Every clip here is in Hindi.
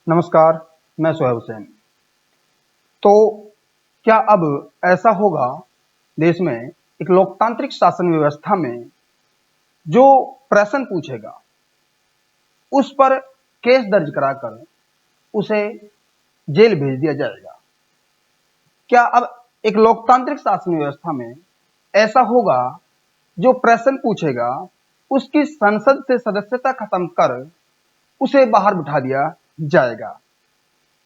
नमस्कार, मैं सोहेब हुसैन। तो क्या अब ऐसा होगा देश में एक लोकतांत्रिक शासन व्यवस्था में जो प्रश्न पूछेगा उस पर केस दर्ज कराकर उसे जेल भेज दिया जाएगा? क्या अब एक लोकतांत्रिक शासन व्यवस्था में ऐसा होगा जो प्रश्न पूछेगा उसकी संसद से सदस्यता खत्म कर उसे बाहर बिठा दिया जाएगा?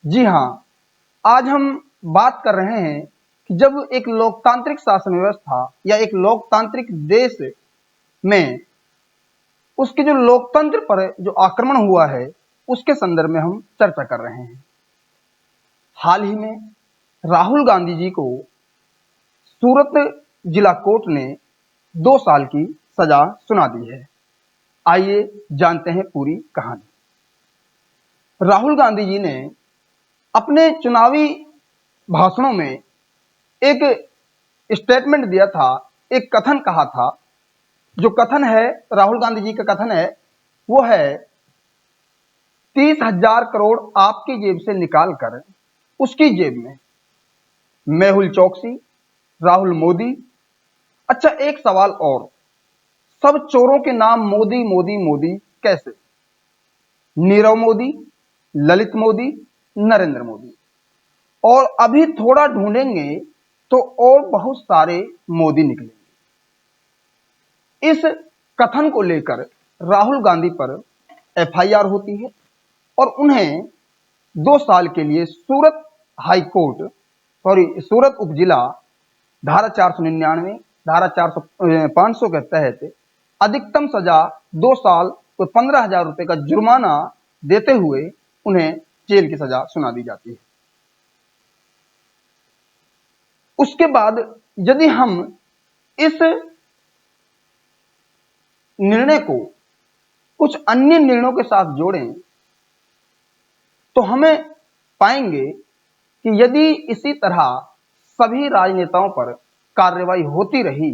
जी हाँ, आज हम बात कर रहे हैं कि जब एक लोकतांत्रिक शासन व्यवस्था या एक लोकतांत्रिक देश में उसके जो लोकतंत्र पर जो आक्रमण हुआ है उसके संदर्भ में हम चर्चा कर रहे हैं। हाल ही में राहुल गांधी जी को सूरत जिला कोर्ट ने 2 साल की सजा सुना दी है। आइए जानते हैं पूरी कहानी। राहुल गांधी जी ने अपने चुनावी भाषणों में एक स्टेटमेंट दिया था, एक कथन कहा था। जो कथन है, राहुल गांधी जी का कथन है, वो है 30,000 करोड़ आपकी जेब से निकाल कर उसकी जेब में। मेहुल चौकसी, राहुल मोदी। अच्छा, एक सवाल और, सब चोरों के नाम मोदी मोदी मोदी कैसे? नीरव मोदी, ललित मोदी, नरेंद्र मोदी, और अभी थोड़ा ढूंढेंगे तो और बहुत सारे मोदी निकलेंगे। इस कथन को लेकर राहुल गांधी पर एफआईआर होती है और उन्हें 2 साल के लिए सूरत उपजिला धारा 499, धारा 500 के तहत अधिकतम सजा 2 साल और 15,000 रुपए का जुर्माना देते हुए उन्हें जेल की सजा सुना दी जाती है। उसके बाद यदि हम इस निर्णय को कुछ अन्य निर्णयों के साथ जोड़ें तो हमें पाएंगे कि यदि इसी तरह सभी राजनेताओं पर कार्रवाई होती रही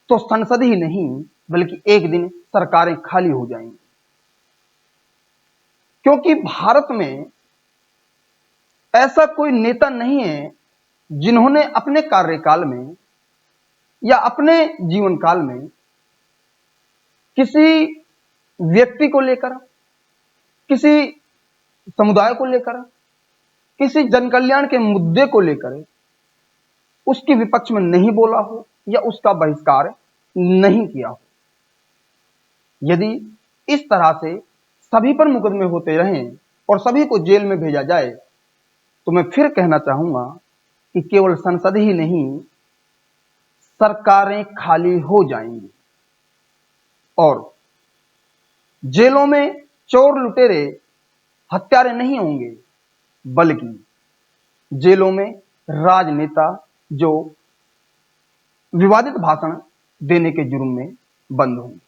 तो संसद ही नहीं बल्कि एक दिन सरकारें खाली हो जाएंगी। क्योंकि भारत में ऐसा कोई नेता नहीं है जिन्होंने अपने कार्यकाल में या अपने जीवन काल में किसी व्यक्ति को लेकर, किसी समुदाय को लेकर, किसी जनकल्याण के मुद्दे को लेकर उसके विपक्ष में नहीं बोला हो या उसका बहिष्कार नहीं किया हो। यदि इस तरह से सभी पर मुकदमे होते रहें और सभी को जेल में भेजा जाए तो मैं फिर कहना चाहूंगा कि केवल संसद ही नहीं, सरकारें खाली हो जाएंगी और जेलों में चोर लुटेरे हत्यारे नहीं होंगे, बल्कि जेलों में राजनेता जो विवादित भाषण देने के जुर्म में बंद होंगे।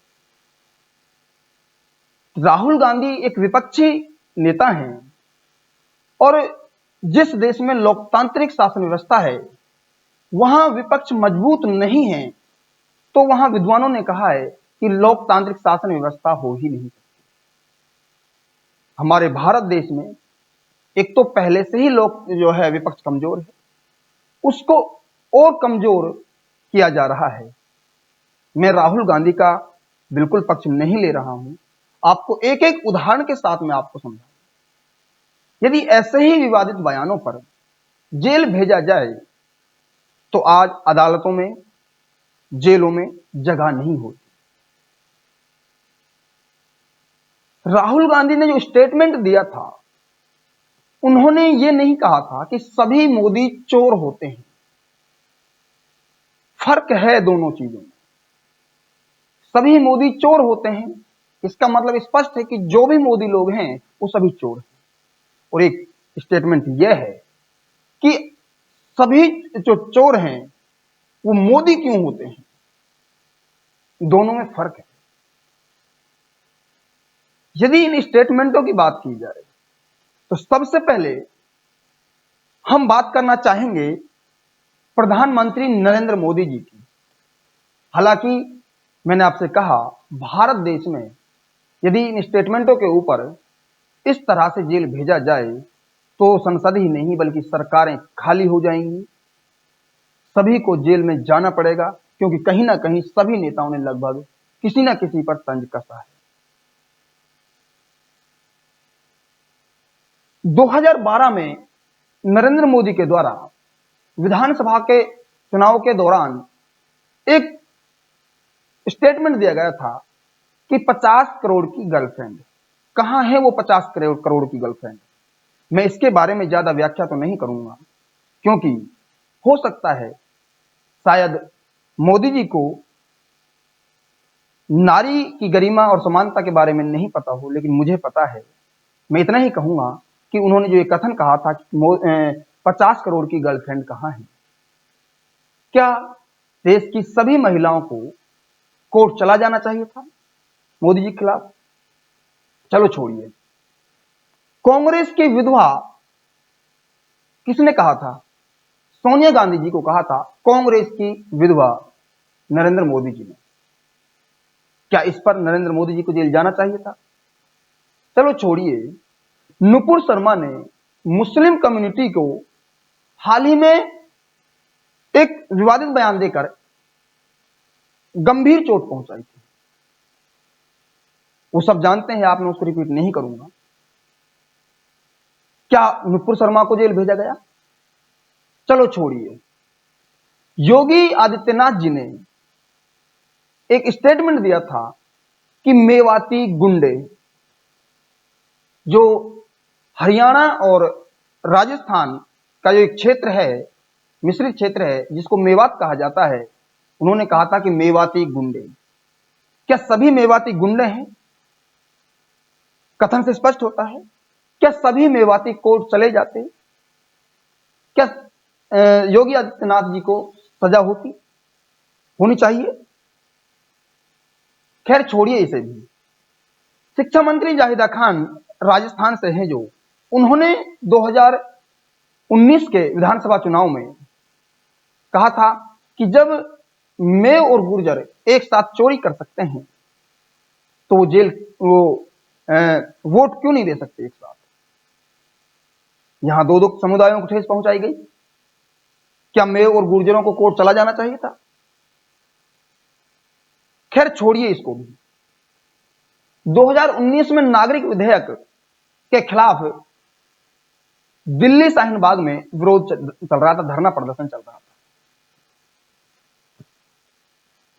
राहुल गांधी एक विपक्षी नेता हैं और जिस देश में लोकतांत्रिक शासन व्यवस्था है वहां विपक्ष मजबूत नहीं है, तो वहां विद्वानों ने कहा है कि लोकतांत्रिक शासन व्यवस्था हो ही नहीं सकती। हमारे भारत देश में एक तो पहले से ही लोग जो है विपक्ष कमजोर है, उसको और कमजोर किया जा रहा है। मैं राहुल गांधी का बिल्कुल पक्ष नहीं ले रहा हूं, आपको एक एक उदाहरण के साथ मैं आपको समझाऊं। यदि ऐसे ही विवादित बयानों पर जेल भेजा जाए तो आज अदालतों में, जेलों में जगह नहीं होती। राहुल गांधी ने जो स्टेटमेंट दिया था, उन्होंने ये नहीं कहा था कि सभी मोदी चोर होते हैं। फर्क है दोनों चीजों में। सभी मोदी चोर होते हैं, इसका मतलब स्पष्ट है कि जो भी मोदी लोग हैं वो सभी चोर हैं। और एक स्टेटमेंट यह है कि सभी जो चोर हैं वो मोदी क्यों होते हैं। दोनों में फर्क है। यदि इन स्टेटमेंटों की बात की जाए तो सबसे पहले हम बात करना चाहेंगे प्रधानमंत्री नरेंद्र मोदी जी की। हालांकि मैंने आपसे कहा, भारत देश में यदि इन स्टेटमेंटों के ऊपर इस तरह से जेल भेजा जाए तो संसद ही नहीं बल्कि सरकारें खाली हो जाएंगी, सभी को जेल में जाना पड़ेगा, क्योंकि कहीं ना कहीं सभी नेताओं ने लगभग किसी न किसी पर तंज कसा है। 2012 में नरेंद्र मोदी के द्वारा विधानसभा के चुनाव के दौरान एक स्टेटमेंट दिया गया था कि 50 करोड़ की गर्लफ्रेंड, कहां है वो 50 करोड़ की गर्लफ्रेंड। मैं इसके बारे में ज्यादा व्याख्या तो नहीं करूंगा, क्योंकि हो सकता है शायद मोदी जी को नारी की गरिमा और समानता के बारे में नहीं पता हो, लेकिन मुझे पता है। मैं इतना ही कहूंगा कि उन्होंने जो ये कथन कहा था कि 50 करोड़ की गर्लफ्रेंड कहां है, क्या देश की सभी महिलाओं को कोर्ट चला जाना चाहिए था मोदी जी के खिलाफ? चलो छोड़िए, कांग्रेस की विधवा किसने कहा था? सोनिया गांधी जी को कहा था कांग्रेस की विधवा नरेंद्र मोदी जी ने। क्या इस पर नरेंद्र मोदी जी को जेल जाना चाहिए था? चलो छोड़िए, नुपुर शर्मा ने मुस्लिम कम्युनिटी को हाल ही में एक विवादित बयान देकर गंभीर चोट पहुंचाई थी। वो सब जानते हैं, आप, मैं उसको रिपीट नहीं करूंगा। क्या नुपुर शर्मा को जेल भेजा गया? चलो छोड़िए, योगी आदित्यनाथ जी ने एक स्टेटमेंट दिया था कि मेवाती गुंडे, जो हरियाणा और राजस्थान का जो एक क्षेत्र है, मिश्रित क्षेत्र है जिसको मेवात कहा जाता है, उन्होंने कहा था कि मेवाती गुंडे। क्या सभी मेवाती गुंडे हैं? कथन से स्पष्ट होता है। क्या सभी मेवाती कोर्ट चले जाते? क्या योगी आदित्यनाथ जी को सजा होनी चाहिए? खैर छोड़िए इसे भी। शिक्षा मंत्री जाहिदा खान राजस्थान से हैं, जो उन्होंने 2019 के विधानसभा चुनाव में कहा था कि जब मैं और गुर्जर एक साथ चोरी कर सकते हैं तो वो वोट क्यों नहीं दे सकते एक साथ? यहां दो समुदायों को ठेस पहुंचाई गई। क्या मैं और गुर्जरों को कोर्ट चला जाना चाहिए था? खैर छोड़िए इसको भी। 2019 में नागरिक विधेयक के खिलाफ दिल्ली शाहीन बाग में विरोध चल रहा था, धरना प्रदर्शन चल रहा था।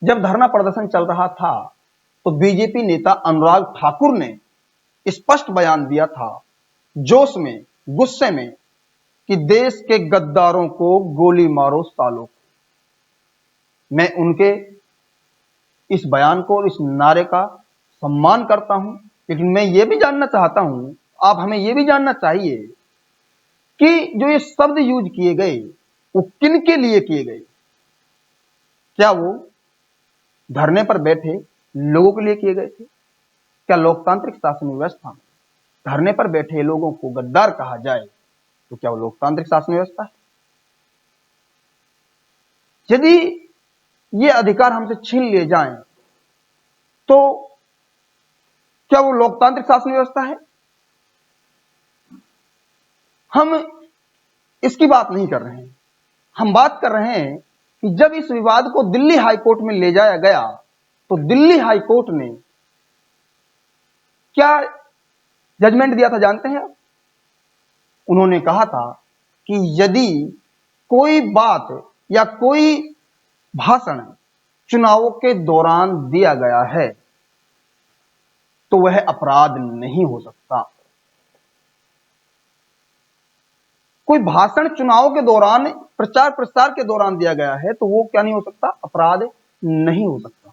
जब धरना प्रदर्शन चल रहा था तो बीजेपी नेता अनुराग ठाकुर ने स्पष्ट बयान दिया था, जोश में, गुस्से में, कि देश के गद्दारों को गोली मारो सालों को। मैं उनके इस बयान को और इस नारे का सम्मान करता हूं, लेकिन मैं ये भी जानना चाहता हूं, आप हमें यह भी जानना चाहिए कि जो ये शब्द यूज किए गए वो किन के लिए किए गए? क्या वो धरने पर बैठे लोगों के लिए किए गए थे? क्या लोकतांत्रिक शासन व्यवस्था में धरने पर बैठे लोगों को गद्दार कहा जाए तो क्या वो लोकतांत्रिक शासन व्यवस्था है? यदि ये अधिकार हमसे छीन लिए जाएं तो क्या वो लोकतांत्रिक शासन व्यवस्था है? हम इसकी बात नहीं कर रहे हैं। हम बात कर रहे हैं कि जब इस विवाद को दिल्ली हाईकोर्ट में ले जाया गया तो दिल्ली हाईकोर्ट ने क्या जजमेंट दिया था जानते हैं आप? उन्होंने कहा था कि यदि कोई बात या कोई भाषण चुनावों के दौरान दिया गया है तो वह अपराध नहीं हो सकता। कोई भाषण चुनाव के दौरान, प्रचार प्रसार के दौरान दिया गया है तो वो क्या नहीं हो सकता? अपराध नहीं हो सकता।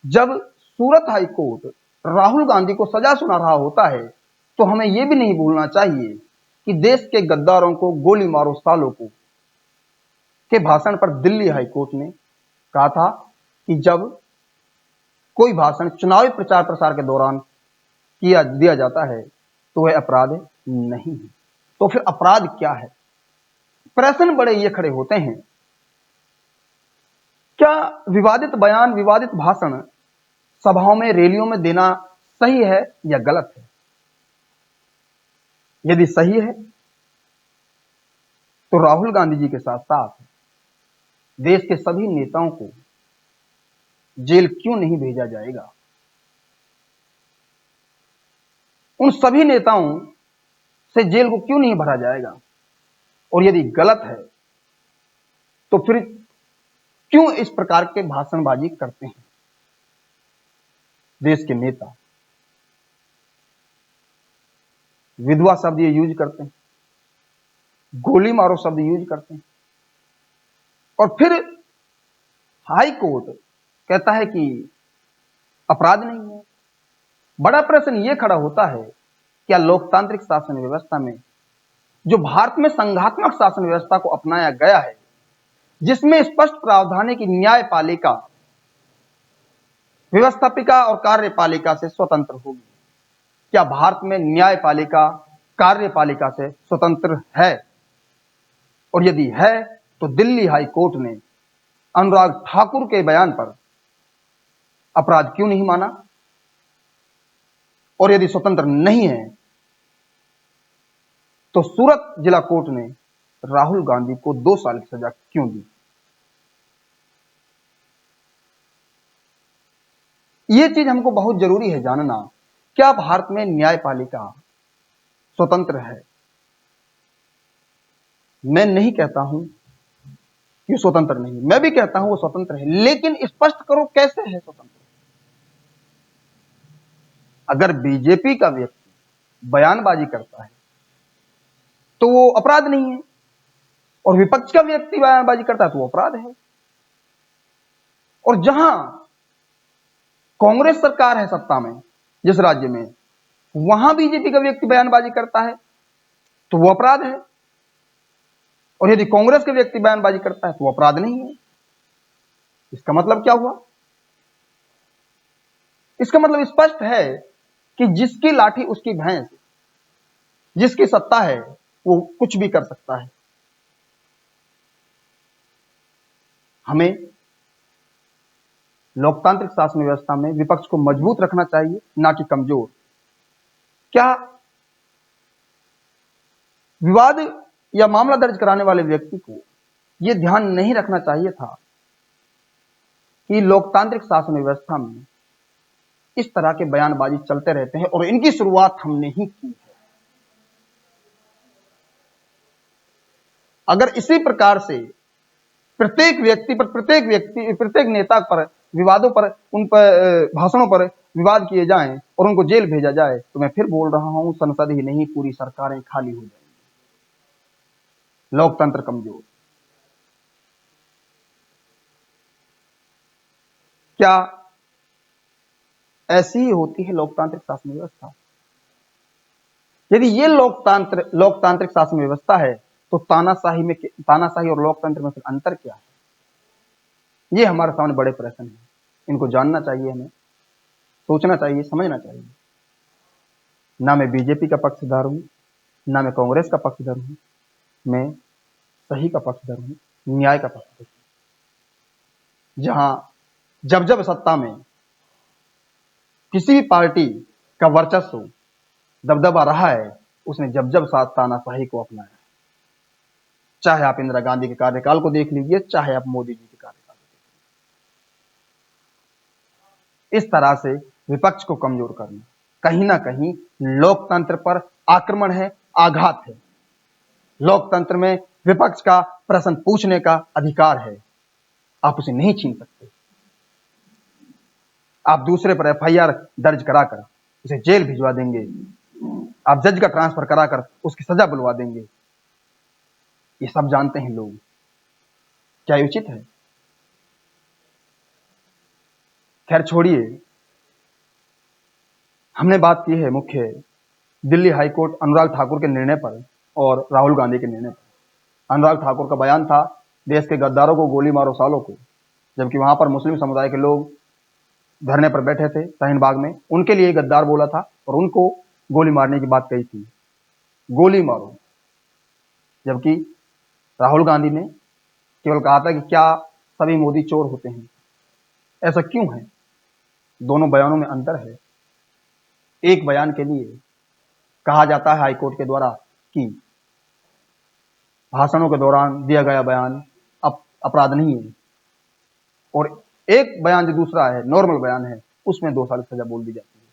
जब सूरत हाईकोर्ट राहुल गांधी को सजा सुना रहा होता है तो हमें यह भी नहीं भूलना चाहिए कि देश के गद्दारों को गोली मारो सालों को के भाषण पर दिल्ली हाईकोर्ट ने कहा था कि जब कोई भाषण चुनावी प्रचार प्रसार के दौरान दिया जाता है तो वह अपराध नहीं है। तो फिर अपराध क्या है? प्रश्न बड़े ये खड़े होते हैं, क्या विवादित बयान, विवादित भाषण सभाओं में, रैलियों में देना सही है या गलत है? यदि सही है तो राहुल गांधी जी के साथ साथ देश के सभी नेताओं को जेल क्यों नहीं भेजा जाएगा? उन सभी नेताओं से जेल को क्यों नहीं भरा जाएगा? और यदि गलत है तो फिर क्यों इस प्रकार के भाषणबाजी करते हैं देश के नेता? विधवा शब्द ये यूज करते हैं, गोली मारो शब्द यूज करते हैं, और फिर हाई कोर्ट कहता है कि अपराध नहीं है। बड़ा प्रश्न यह खड़ा होता है, क्या लोकतांत्रिक शासन व्यवस्था में, जो भारत में संघात्मक शासन व्यवस्था को अपनाया गया है, जिसमें स्पष्ट प्रावधान है कि न्यायपालिका व्यवस्थापिका और कार्यपालिका से स्वतंत्र होगी, क्या भारत में न्यायपालिका कार्यपालिका से स्वतंत्र है? और यदि है तो दिल्ली हाई कोर्ट ने अनुराग ठाकुर के बयान पर अपराध क्यों नहीं माना? और यदि स्वतंत्र नहीं है तो सूरत जिला कोर्ट ने राहुल गांधी को 2 साल की सजा क्यों दी? यह चीज हमको बहुत जरूरी है जानना। क्या भारत में न्यायपालिका स्वतंत्र है? मैं नहीं कहता हूं कि स्वतंत्र नहीं, मैं भी कहता हूं वो स्वतंत्र है, लेकिन स्पष्ट करो कैसे है स्वतंत्र? अगर बीजेपी का व्यक्ति बयानबाजी करता है तो वो अपराध नहीं है, और विपक्ष का व्यक्ति बयानबाजी करता है तो वो अपराध है। और जहां कांग्रेस सरकार है सत्ता में, जिस राज्य में, वहां बीजेपी का व्यक्ति बयानबाजी करता है तो वो अपराध है, और यदि कांग्रेस का व्यक्ति बयानबाजी करता है तो वो अपराध नहीं है। इसका मतलब क्या हुआ? इसका मतलब स्पष्ट है कि जिसकी लाठी उसकी भैंस, जिसकी सत्ता है वो कुछ भी कर सकता है। हमें लोकतांत्रिक शासन व्यवस्था में विपक्ष को मजबूत रखना चाहिए, ना कि कमजोर। क्या विवाद या मामला दर्ज कराने वाले व्यक्ति को यह ध्यान नहीं रखना चाहिए था कि लोकतांत्रिक शासन व्यवस्था में इस तरह के बयानबाजी चलते रहते हैं और इनकी शुरुआत हमने ही की है? अगर इसी प्रकार से प्रत्येक नेता पर विवादों पर, उन पर भाषणों पर विवाद किए जाएं और उनको जेल भेजा जाए, तो मैं फिर बोल रहा हूं, संसद ही नहीं पूरी सरकारें खाली हो जाएंगी, लोकतंत्र कमजोर। क्या ऐसी ही होती है लोकतांत्रिक शासन व्यवस्था? यदि ये लोकतांत्रिक शासन व्यवस्था है तो तानाशाही और लोकतंत्र में फिर अंतर क्या है? ये हमारे सामने बड़े प्रश्न हैं, इनको जानना चाहिए, हमें सोचना चाहिए, समझना चाहिए। ना मैं बीजेपी का पक्षधर हूं, ना मैं कांग्रेस का पक्षधर हूं, मैं सही का पक्षधर हूं, न्याय का पक्षधर हूं। जहां जब जब सत्ता में किसी भी पार्टी का वर्चस्व, दबदबा रहा है, उसने जब जब साथ तानाशाही को अपनाया, चाहे आप इंदिरा गांधी के कार्यकाल को देख लीजिए, चाहे आप मोदी जी के कार्यकाल को देख लीजिए। इस तरह से विपक्ष को कमजोर करना कहीं ना कहीं लोकतंत्र पर आक्रमण है, आघात है। लोकतंत्र में विपक्ष का प्रश्न पूछने का अधिकार है, आप उसे नहीं छीन सकते। आप दूसरे पर एफआईआर दर्ज कराकर उसे जेल भिजवा देंगे, आप जज का ट्रांसफर कराकर उसकी सजा बुलवा देंगे। ये सब जानते हैं लोग। क्या ये उचित है? खैर छोड़िए, हमने बात की है मुख्य दिल्ली हाईकोर्ट अनुराग ठाकुर के निर्णय पर और राहुल गांधी के निर्णय पर। अनुराग ठाकुर का बयान था, देश के गद्दारों को गोली मारो सालों को, जबकि वहां पर मुस्लिम समुदाय के लोग धरने पर बैठे थे शाहीन बाग में, उनके लिए गद्दार बोला था और उनको गोली मारने की बात कही थी, गोली मारो। जबकि राहुल गांधी ने केवल कहा था कि क्या सभी मोदी चोर होते हैं? ऐसा क्यों है? दोनों बयानों में अंतर है। एक बयान के लिए कहा जाता है हाईकोर्ट के द्वारा कि भाषणों के दौरान दिया गया बयान अपराध नहीं है, और एक बयान जो दूसरा है नॉर्मल बयान है उसमें 2 साल की सजा बोल दी जाती है।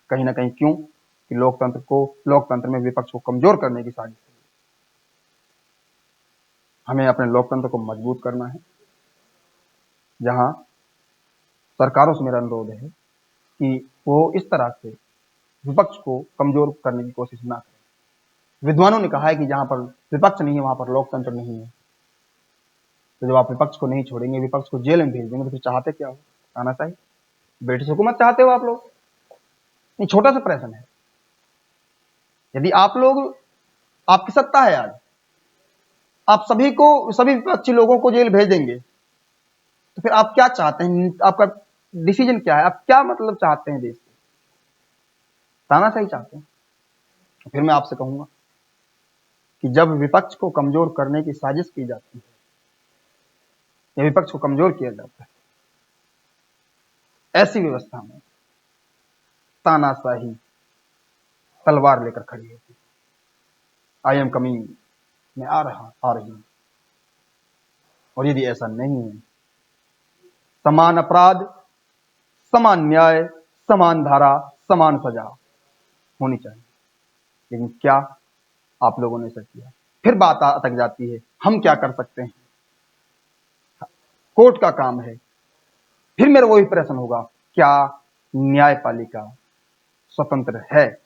कहीं ना कहीं क्यों कि लोकतंत्र में विपक्ष को कमजोर करने की साजिश है। हमें अपने लोकतंत्र को मजबूत करना है, जहां सरकारों से मेरा अनुरोध है कि वो इस तरह से विपक्ष को कमजोर करने की कोशिश ना करें। विद्वानों ने कहा है कि जहां पर विपक्ष नहीं है वहां पर लोकतंत्र नहीं है। तो जब आप विपक्ष को नहीं छोड़ेंगे, विपक्ष को जेल में भेज देंगे, तो फिर चाहते क्या हो? तानाशाही, ब्रिटिश हुकूमत चाहते हो आप लोग? नहीं, छोटा सा प्रश्न है। यदि आप लोग, आपकी सत्ता है आज, आप सभी विपक्षी लोगों को जेल भेज देंगे, तो फिर आप क्या चाहते हैं? आपका डिसीजन क्या है? आप क्या मतलब चाहते हैं देश से? तानाशाही चाहते हैं? तो फिर मैं आपसे कहूंगा कि जब विपक्ष को कमजोर करने की साजिश की जाती है या विपक्ष को कमजोर किया जाता है, ऐसी व्यवस्था में तानाशाही तलवार लेकर खड़ी होती है। आई एम कमिंग, मैं आ रही हूं। और यदि ऐसा नहीं है, समान अपराध, समान न्याय, समान धारा, समान सजा होनी चाहिए। लेकिन क्या आप लोगों ने ऐसा किया? फिर बात अटक जाती है, हम क्या कर सकते हैं, कोर्ट का काम है। फिर मेरा वही प्रश्न होगा, क्या न्यायपालिका स्वतंत्र है?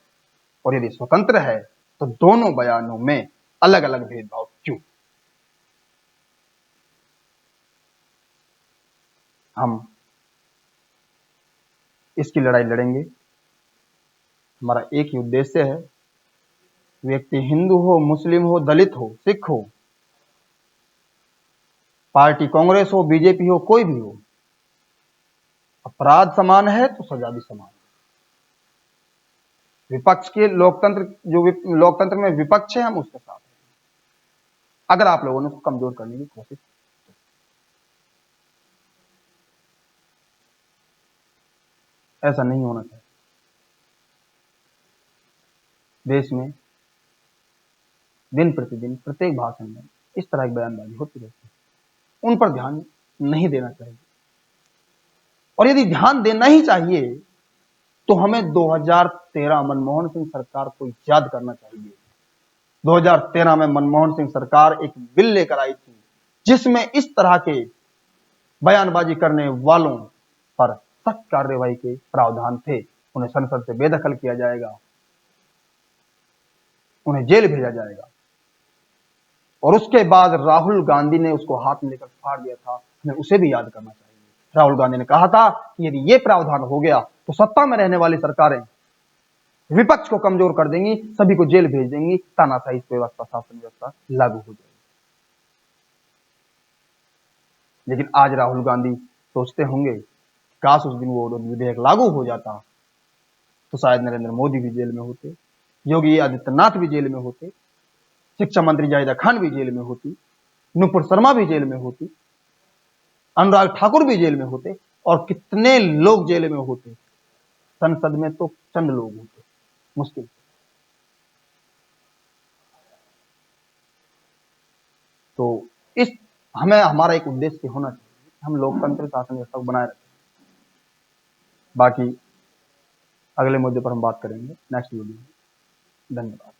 और यदि स्वतंत्र है तो दोनों बयानों में अलग अलग भेदभाव क्यों? हम इसकी लड़ाई लड़ेंगे। हमारा एक ही उद्देश्य है, व्यक्ति हिंदू हो, मुस्लिम हो, दलित हो, सिख हो, पार्टी कांग्रेस हो, बीजेपी हो, कोई भी हो, अपराध समान है तो सजा भी समान है। विपक्ष के लोकतंत्र में विपक्ष है, हम उसके साथ हैं, अगर आप लोगों ने उसको कमजोर करने की कोशिश। ऐसा नहीं होना चाहिए। देश में दिन प्रतिदिन प्रत्येक भाषण में इस तरह की बयानबाजी होती रहती है, उन पर ध्यान नहीं देना चाहिए। और यदि ध्यान देना ही चाहिए तो हमें 2013 मनमोहन सिंह सरकार को याद करना चाहिए। 2013 में मनमोहन सिंह सरकार एक बिल लेकर आई थी जिसमें इस तरह के बयानबाजी करने वालों पर सख्त कार्रवाई के प्रावधान थे। उन्हें संसद से बेदखल किया जाएगा, उन्हें जेल भेजा जाएगा। और उसके बाद राहुल गांधी ने उसको हाथ में लेकर फाड़ दिया था, हमें उसे भी याद करना चाहिए। राहुल गांधी ने कहा था कि यदि ये प्रावधान हो गया तो सत्ता में रहने वाली सरकारें विपक्ष को कमजोर कर देंगी, सभी को जेल भेज देंगी, तानाशाही व्यवस्था, शासन व्यवस्था लागू हो जाएगी। लेकिन आज राहुल गांधी सोचते होंगे, काश उस दिन वो विधेयक लागू हो जाता तो शायद नरेंद्र मोदी भी जेल में होते, योगी आदित्यनाथ भी जेल में होते, शिक्षा मंत्री जाहिदा खान भी जेल में होती, नुपुर शर्मा भी जेल में होती, अनुराग ठाकुर भी जेल में होते, और कितने लोग जेल में होते। संसद में तो चंद लोग होते, मुश्किल। तो इस हमें हमारा एक उद्देश्य होना चाहिए, हम लोकतंत्र शासन व्यवस्था को बनाए रखें। बाकी अगले मुद्दे पर हम बात करेंगे नेक्स्ट वीडियो में। धन्यवाद।